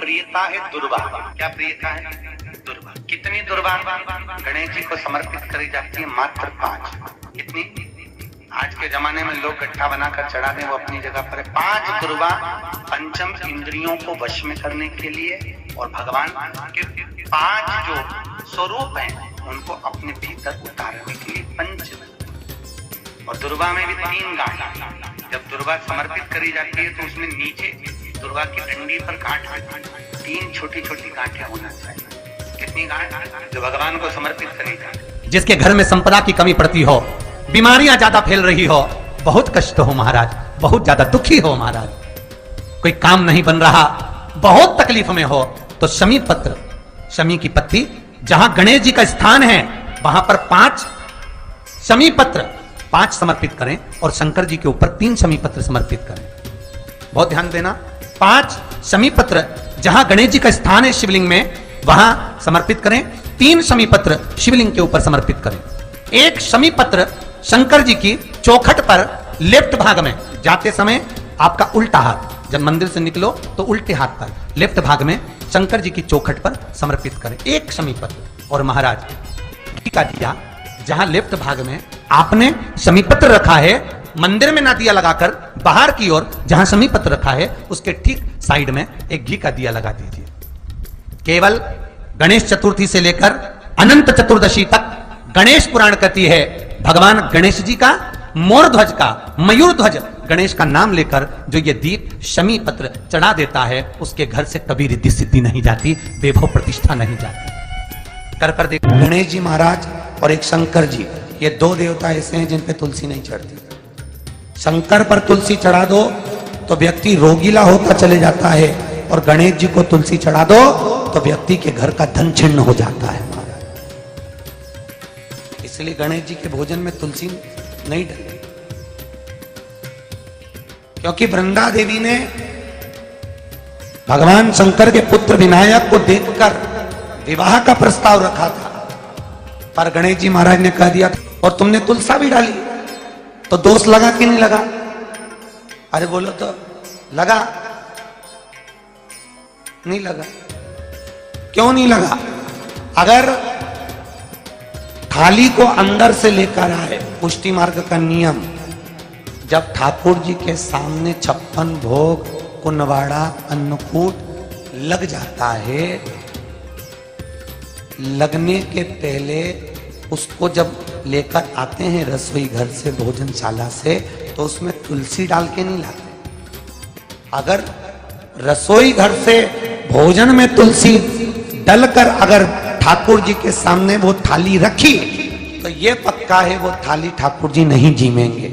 प्रियता है दुर्वा। क्या प्रियता है? दुर्वा। कितनी दुर्वा गणेश जी को समर्पित करी जाती है? मात्र 5। कितनी? आज के जमाने में लोग गट्ठा बनाकर चढ़ा दें, वो अपनी जगह पर है। 5 दुर्वा पंचम इंद्रियों को वश में करने के लिए और भगवान के 5 जो स्वरूप हैं उनको अपने भीतर उतारने के लिए पंच। और दुर्वा में भी 3 गांठ। जब दुर्वा समर्पित करी जाती है तो उसमें नीचे दुर्वा की डंडी पर गांठ 3 छोटी छोटी गांठें होना चाहिए। कितनी गांठ? जो भगवान को समर्पित करी जाए। जिसके घर में संपदा की कमी पड़ती हो, बीमारियां ज्यादा फैल रही हो, बहुत कष्ट हो महाराज, बहुत ज्यादा दुखी हो महाराज, कोई काम नहीं बन रहा, बहुत तकलीफ में हो, तो शमी पत्र, शमी की पत्ती, जहां गणेश जी का स्थान है वहां पर 5 शमी पत्र 5 समर्पित करें और शंकर जी के ऊपर 3 शमी पत्र समर्पित करें। बहुत ध्यान देना, 5 शमी पत्र जहां गणेश जी का स्थान है शिवलिंग में वहां समर्पित करें, 3 शमी पत्र शिवलिंग के ऊपर समर्पित करें। 1 शमी पत्र शंकर जी की चौखट पर लेफ्ट भाग में, जाते समय आपका उल्टा हाथ, जब मंदिर से निकलो तो उल्टे हाथ पर लेफ्ट भाग में शंकर जी की चौखट पर समर्पित करें 1 शमी पत्र। और महाराज घी का दिया जहां लेफ्ट भाग में आपने शमी पत्र रखा है, मंदिर में ना दिया लगाकर बाहर की ओर जहां शमी पत्र रखा है उसके ठीक साइड में एक घी का दिया लगा दीजिए। केवल गणेश चतुर्थी से लेकर अनंत चतुर्दशी तक गणेश पुराण कहती है भगवान गणेश जी का, मोर ध्वज का, मयूर ध्वज गणेश का नाम लेकर जो ये दीप शमी पत्र चढ़ा देता है उसके घर से कभी रिद्धि सिद्धि नहीं जाती, वैभव प्रतिष्ठा नहीं जाती। कर देखो, गणेश जी महाराज और एक शंकर जी, ये 2 देवता ऐसे हैं जिन पे तुलसी नहीं चढ़ती। शंकर पर तुलसी चढ़ा दो तो व्यक्ति रोगीला होता चले जाता है, और गणेश जी को तुलसी चढ़ा दो तो व्यक्ति के घर का धन छिन्न हो जाता है। इसलिए गणेश जी के भोजन में तुलसी नहीं डली, क्योंकि वृंदा देवी ने भगवान शंकर के पुत्र विनायक को देखकर विवाह का प्रस्ताव रखा था, पर गणेश जी महाराज ने कह दिया और तुमने तुलसा भी डाली, तो दोष लगा कि नहीं लगा? अरे बोलो तो, लगा? नहीं लगा। क्यों नहीं लगा? अगर थाली को अंदर से लेकर आए, पुष्टि मार्ग का नियम, जब ठाकुर जी के सामने 56 भोग, कुनवाड़ा, अन्नकूट लग जाता है, लगने के पहले उसको जब लेकर आते हैं रसोई घर से, भोजनशाला से, तो उसमें तुलसी डाल के नहीं लाते। अगर रसोई घर से भोजन में तुलसी डलकर अगर ठाकुर जी के सामने वो थाली रखी तो ये पक्का है वो थाली ठाकुर जी नहीं जीमेंगे,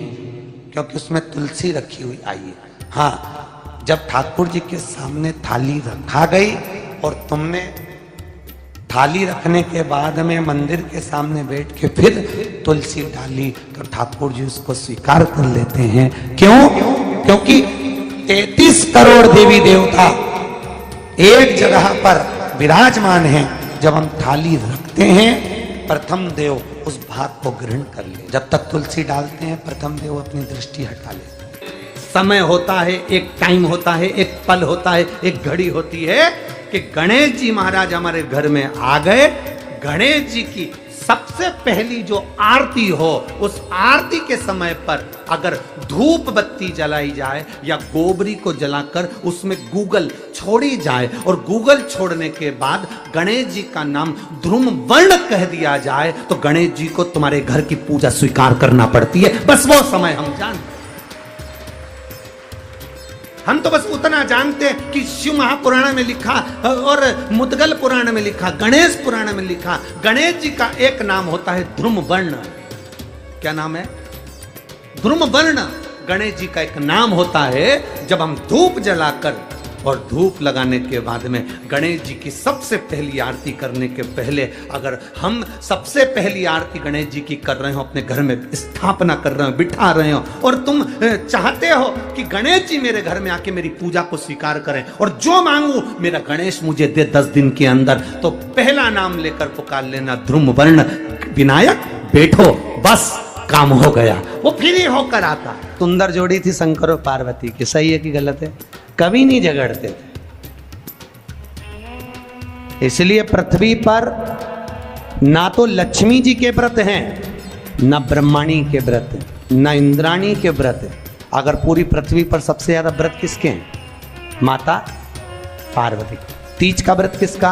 क्योंकि उसमें तुलसी रखी हुई आई है। हाँ, जब ठाकुर जी के सामने थाली रखा गई और तुमने थाली रखने के बाद में मंदिर के सामने बैठ के फिर तुलसी डाली तो ठाकुर जी उसको स्वीकार कर लेते हैं। क्यों? क्योंकि 33 करोड़ देवी देवता एक जगह पर विराजमान हैं। जब हम थाली रखते हैं, प्रथम देव उस भाग को ग्रहण कर ले। जब तक तुलसी डालते हैं प्रथम देव अपनी दृष्टि हटा ले। समय होता है, एक टाइम होता है, एक पल होता है, एक घड़ी होती है कि गणेश जी महाराज हमारे घर में आ गए। गणेश जी की सबसे पहली जो आरती हो, उस आरती के समय पर अगर धूप बत्ती जलाई जाए या गोबरी को जलाकर उसमें गूगल छोड़ी जाए और गूगल छोड़ने के बाद गणेश जी का नाम ध्रुम वर्ण कह दिया जाए तो गणेश जी को तुम्हारे घर की पूजा स्वीकार करना पड़ती है। बस वो समय हम जानते, हम तो बस उतना जानते हैं कि शिव महापुराण में लिखा और मुद्गल पुराण में लिखा, गणेश पुराण में लिखा, गणेश जी का एक नाम होता है ध्रुम वर्ण। क्या नाम है? ध्रुम वर्ण गणेश जी का एक नाम होता है। जब हम धूप जलाकर और धूप लगाने के बाद में गणेश जी की सबसे पहली आरती करने के पहले अगर हम सबसे पहली आरती गणेश जी की कर रहे हो, अपने घर में स्थापना कर रहे हो, बिठा रहे हो, और तुम चाहते हो कि गणेश जी मेरे घर में आके मेरी पूजा को स्वीकार करें और जो मांगू मेरा गणेश मुझे दे 10 दिन के अंदर, तो पहला नाम लेकर पुकार लेना ध्रुम वर्ण विनायक, बैठो, बस काम हो गया। वो फिर ही होकर आता। सुंदर जोड़ी थी शंकर और पार्वती की, सही है कि गलत है? कभी नहीं झगड़ते थे। इसलिए पृथ्वी पर ना तो लक्ष्मी जी के व्रत हैं, ना ब्रह्माणी के व्रत हैं, ना इंद्राणी के व्रत हैं। अगर पूरी पृथ्वी पर सबसे ज्यादा व्रत किसके हैं? माता पार्वती। तीज का व्रत किसका?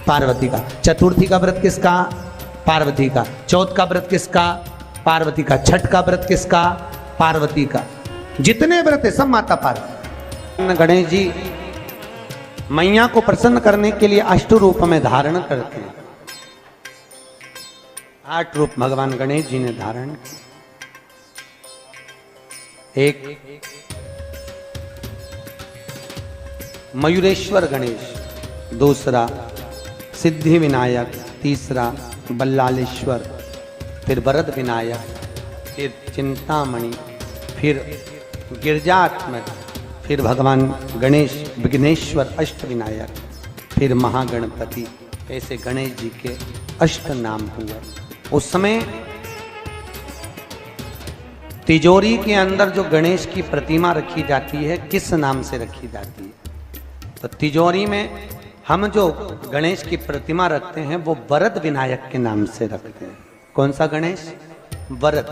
पार्वती का। चतुर्थी का व्रत किसका? पार्वती का। चौथ का व्रत किसका? पार्वती का। छठ का व्रत किसका? पार्वती का। जितने व्रत है सब माता पार्वती। गणेश जी मैया को प्रसन्न करने के लिए अष्ट रूप में धारण करते हैं। 8 रूप भगवान गणेश जी ने धारण किए। एक मयूरेश्वर गणेश, दूसरा सिद्धि विनायक, तीसरा बल्लालेश्वर, फिर वरद विनायक, फिर चिंतामणि, फिर गिरजात्मक, फिर भगवान गणेश विघ्नेश्वर अष्ट विनायक, फिर महागणपति। ऐसे गणेश जी के अष्ट नाम हुए। उस समय तिजोरी के अंदर जो गणेश की प्रतिमा रखी जाती है किस नाम से रखी जाती है? तो तिजोरी में हम जो गणेश की प्रतिमा रखते हैं वो वरद विनायक के नाम से रखते हैं। कौन सा गणेश? वरद।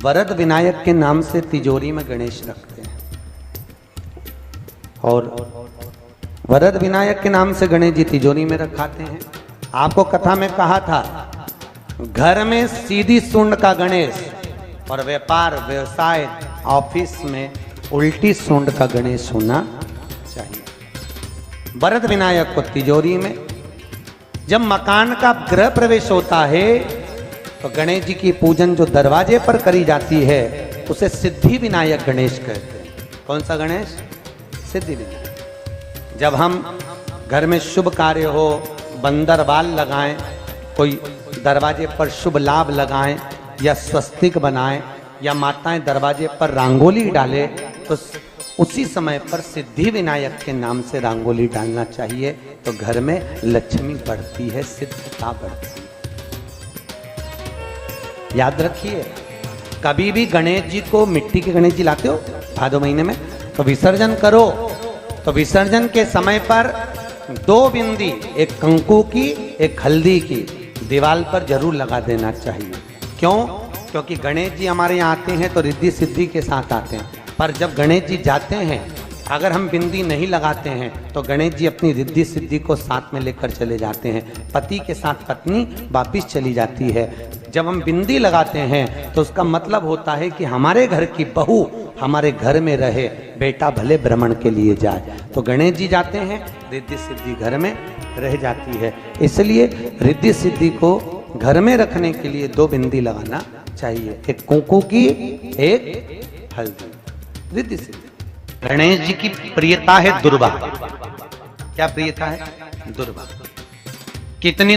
वरद विनायक के नाम से तिजोरी में गणेश रखते हैं। और वरद विनायक के नाम से गणेश जी तिजोरी में रखाते हैं। आपको कथा में कहा था, घर में सीधी सूंड का गणेश और व्यापार व्यवसाय ऑफिस में उल्टी सूंड का गणेश होना चाहिए। वरद विनायक को तिजोरी में। जब मकान का गृह प्रवेश होता है तो गणेश जी की पूजन जो दरवाजे पर करी जाती है उसे सिद्धि विनायक गणेश कहते हैं। कौन सा गणेश? सिद्धि विनायक। जब हम घर में शुभ कार्य हो, बंदरवाल लगाएं, कोई दरवाजे पर शुभ लाभ लगाएं या स्वस्तिक बनाएं या माताएं दरवाजे पर रंगोली डालें तो उसी समय पर सिद्धि विनायक के नाम से रंगोली डालना चाहिए। तो घर में लक्ष्मी बढ़ती है, सिद्धता बढ़ती है। याद रखिए, कभी भी गणेश जी को, मिट्टी के गणेश जी लाते हो भादो महीने में, तो विसर्जन करो तो विसर्जन के समय पर 2 बिंदी, एक कंकु की एक हल्दी की, दीवार पर जरूर लगा देना चाहिए। क्यों? क्योंकि गणेश जी हमारे यहाँ आते हैं तो रिद्धि सिद्धि के साथ आते हैं। पर जब गणेश जी जाते हैं, अगर हम बिंदी नहीं लगाते हैं तो गणेश जी अपनी रिद्धि सिद्धि को साथ में लेकर चले जाते हैं। पति के साथ पत्नी वापिस चली जाती है। जब हम बिंदी लगाते हैं तो उसका मतलब होता है कि हमारे घर की बहू हमारे घर में रहे, बेटा भले भ्रमण के लिए जाए। तो गणेश जी जाते हैं, रिद्धि सिद्धि घर में रह जाती है। इसलिए रिद्धि सिद्धि को घर में रखने के लिए 2 बिंदी लगाना चाहिए, एक कुंकू की, एक हल्दी। रिद्धि सिद्धि। गणेश जी की प्रियता है दुर्वा। क्या प्रियता है? दुर्वा। कितनी